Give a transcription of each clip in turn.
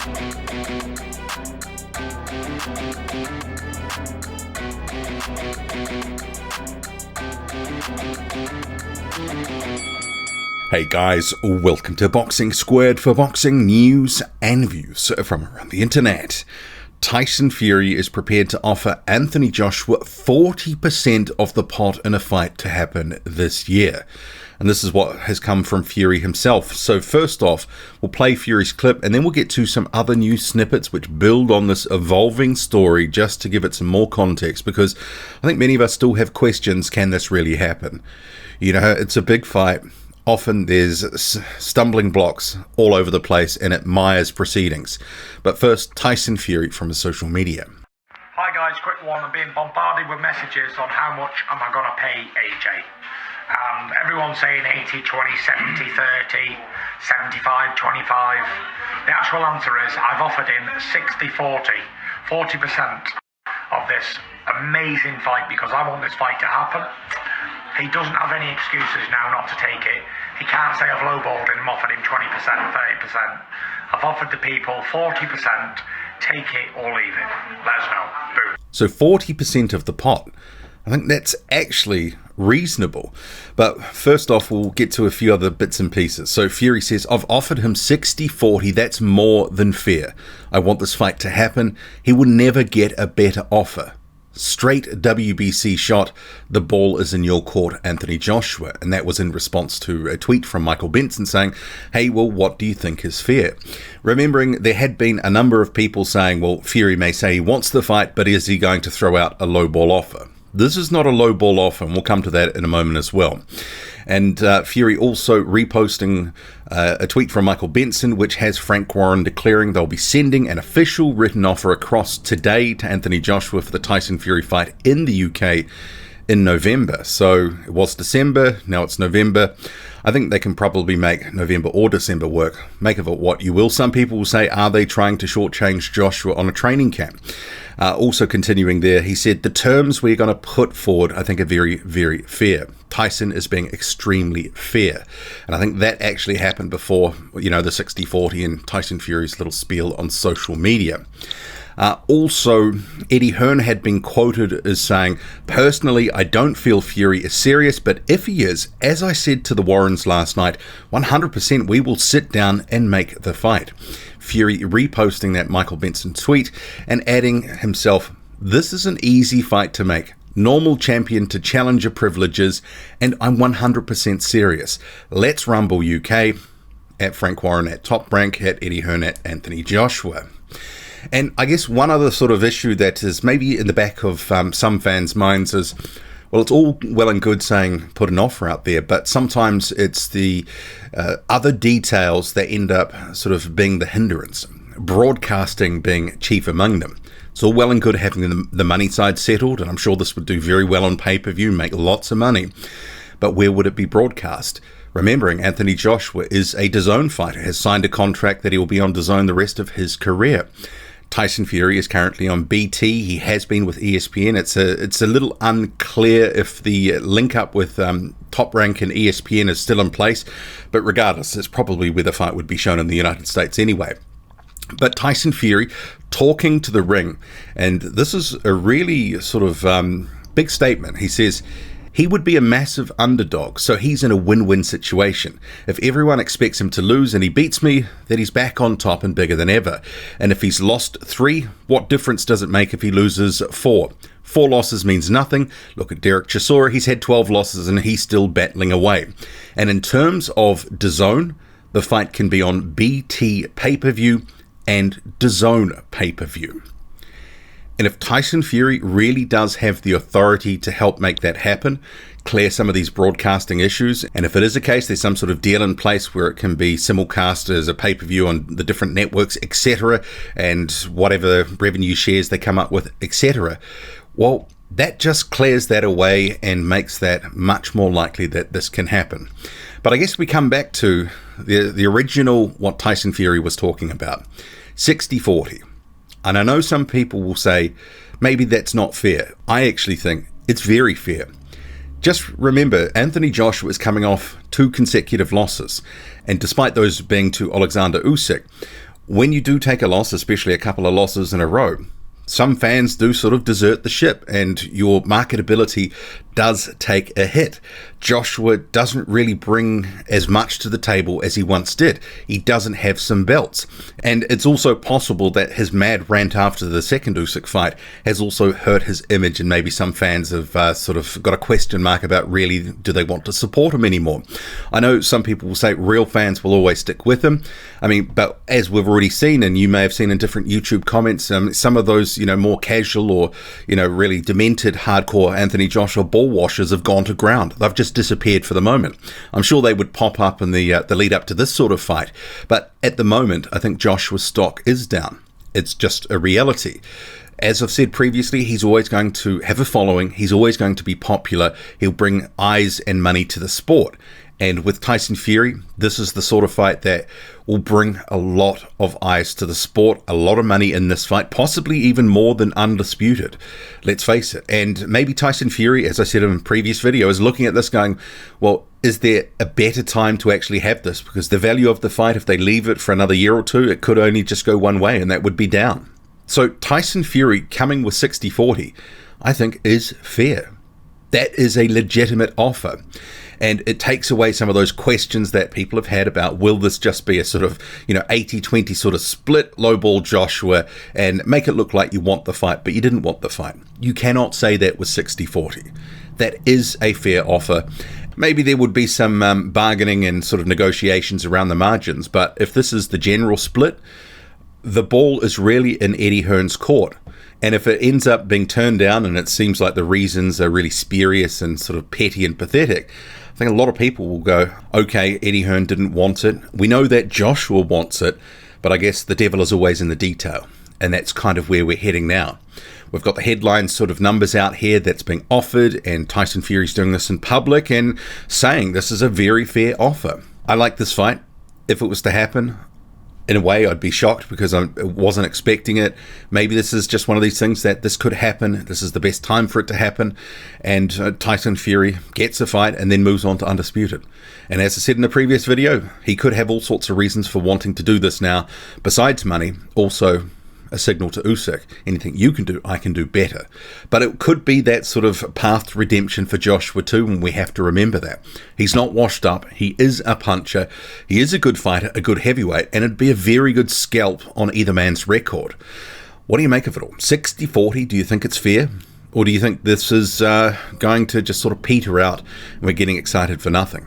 Hey guys, welcome to Boxing Squared for boxing news and views from around the internet. Tyson Fury is prepared to offer Anthony Joshua 40% of the pot in a fight to happen this year. And this is what has come from Fury himself. So first off, we'll play Fury's clip and then we'll get to some other news snippets which build on this evolving story just to give it some more context, because I think many of us still have questions, can this really happen? You know, it's a big fight. Often there's stumbling blocks all over the place and it mires proceedings. But first, Tyson Fury from his social media. Hi guys, quick one. I'm being bombarded with messages on how much am I going to pay AJ. And everyone's saying 80, 20, 70, 30, 75, 25. The actual answer is I've offered him 60, 40, 40% of this amazing fight because I want this fight to happen. He doesn't have any excuses now not to take it. He can't say I've lowballed him, offered him 20%, 30%. I've offered the people 40%, take it or leave it. Let us know. Boom. So 40% of the pot. I think that's actually reasonable. But first off, we'll get to a few other bits and pieces. So Fury says, I've offered him 60-40. That's more than fair. I want this fight to happen. He will never get a better offer. Straight WBC shot, the ball is in your court, Anthony Joshua. And that was in response to a tweet from Michael Benson saying, hey, well, what do you think is fair? Remembering there had been a number of people saying, well, Fury may say he wants the fight, but is he going to throw out a low ball offer? This is not a low ball offer, and we'll come to that in a moment as well. And Fury also reposting a tweet from Michael Benson, which has Frank Warren declaring they'll be sending an official written offer across today to Anthony Joshua for the Tyson Fury fight in the UK in November. So it was December, now it's November. I think they can probably make November or December work. Make of it what you will. Some people will say, are they trying to shortchange Joshua on a training camp? Also continuing there, he said, the terms we're going to put forward, I think, are very, very fair. Tyson is being extremely fair. And I think that actually happened before, you know, the 60-40 and Tyson Fury's little spiel on social media. Also, Eddie Hearn had been quoted as saying, personally, I don't feel Fury is serious, but if he is, as I said to the Warrens last night, 100% we will sit down and make the fight. Fury reposting that Michael Benson tweet and adding himself, this is an easy fight to make. Normal champion to challenger privileges, and I'm 100% serious. Let's rumble UK, at Frank Warren at Top Rank, at Eddie Hearn at Anthony Joshua. And I guess one other sort of issue that is maybe in the back of some fans' minds is, well, it's all well and good saying put an offer out there, but sometimes it's the other details that end up sort of being the hindrance, broadcasting being chief among them. It's all well and good having the money side settled, and I'm sure this would do very well on pay-per-view, make lots of money, but where would it be broadcast? Remembering Anthony Joshua is a DAZN fighter, has signed a contract that he will be on DAZN the rest of his career. Tyson Fury is currently on BT. He has been with ESPN. It's a little unclear if the link up with Top Rank and ESPN is still in place, but regardless, it's probably where the fight would be shown in the United States anyway. But Tyson Fury talking to the ring, and this is a really sort of big statement. He says, he would be a massive underdog, so he's in a win-win situation. If everyone expects him to lose and he beats me, then he's back on top and bigger than ever. And if he's lost 3, what difference does it make if he loses 4? 4 losses means nothing. Look at Derek Chisora, he's had 12 losses and he's still battling away. And in terms of DAZN, the fight can be on BT pay-per-view and DAZN pay-per-view. And if Tyson Fury really does have the authority to help make that happen, clear some of these broadcasting issues, and if it is a case there's some sort of deal in place where it can be simulcast as a pay-per-view on the different networks, etc., and whatever revenue shares they come up with, etc., well, that just clears that away and makes that much more likely that this can happen. But I guess we come back to the original, what Tyson Fury was talking about, 60-40. And I know some people will say, maybe that's not fair. I actually think it's very fair. Just remember, Anthony Joshua is coming off 2 consecutive losses. And despite those being to Alexander Usyk, when you do take a loss, especially a couple of losses in a row, some fans do sort of desert the ship and your marketability does take a hit. Joshua doesn't really bring as much to the table as he once did. He doesn't have some belts. And it's also possible that his mad rant after the second Usyk fight has also hurt his image, and maybe some fans have sort of got a question mark about really do they want to support him anymore. I know some people will say real fans will always stick with him. I mean, but as we've already seen, and you may have seen in different YouTube comments, some of those, more casual or, really demented hardcore Anthony Joshua ball washers have gone to ground. They've just disappeared for the moment. I'm sure they would pop up in the lead up to this sort of fight. But at the moment, I think Joshua's stock is down. It's just a reality. As I've said previously, he's always going to have a following. He's always going to be popular. He'll bring eyes and money to the sport. And with Tyson Fury, this is the sort of fight that will bring a lot of eyes to the sport, a lot of money in this fight, possibly even more than Undisputed. Let's face it. And maybe Tyson Fury, as I said in a previous video, is looking at this going, well, is there a better time to actually have this? Because the value of the fight, if they leave it for another year or two, it could only just go one way, and that would be down. So Tyson Fury coming with 60-40, I think is fair. That is a legitimate offer. And it takes away some of those questions that people have had about, will this just be a sort of, 80-20 sort of split, lowball Joshua, and make it look like you want the fight, but you didn't want the fight. You cannot say that with 60-40. That is a fair offer. Maybe there would be some bargaining and sort of negotiations around the margins, but if this is the general split, the ball is really in Eddie Hearn's court. And if it ends up being turned down and it seems like the reasons are really spurious and sort of petty and pathetic, I think a lot of people will go, okay, Eddie Hearn didn't want it. We know that Joshua wants it, but I guess the devil is always in the detail. And that's kind of where we're heading now. We've got the headline sort of numbers out here that's being offered, and Tyson Fury's doing this in public and saying this is a very fair offer. I like this fight. If it was to happen, in a way, I'd be shocked because I wasn't expecting it. Maybe this is just one of these things that this could happen. This is the best time for it to happen. And Tyson Fury gets a fight and then moves on to Undisputed. And as I said in the previous video, he could have all sorts of reasons for wanting to do this now. Besides money, also a signal to Usyk. Anything you can do, I can do better. But it could be that sort of path to redemption for Joshua too, and we have to remember that. He's not washed up. He is a puncher. He is a good fighter, a good heavyweight, and it'd be a very good scalp on either man's record. What do you make of it all? 60-40, do you think it's fair? Or do you think this is going to just sort of peter out and we're getting excited for nothing?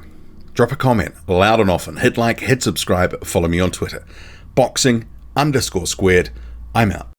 Drop a comment, loud and often. Hit like, hit subscribe, follow me on Twitter. Boxing_squared. I'm out.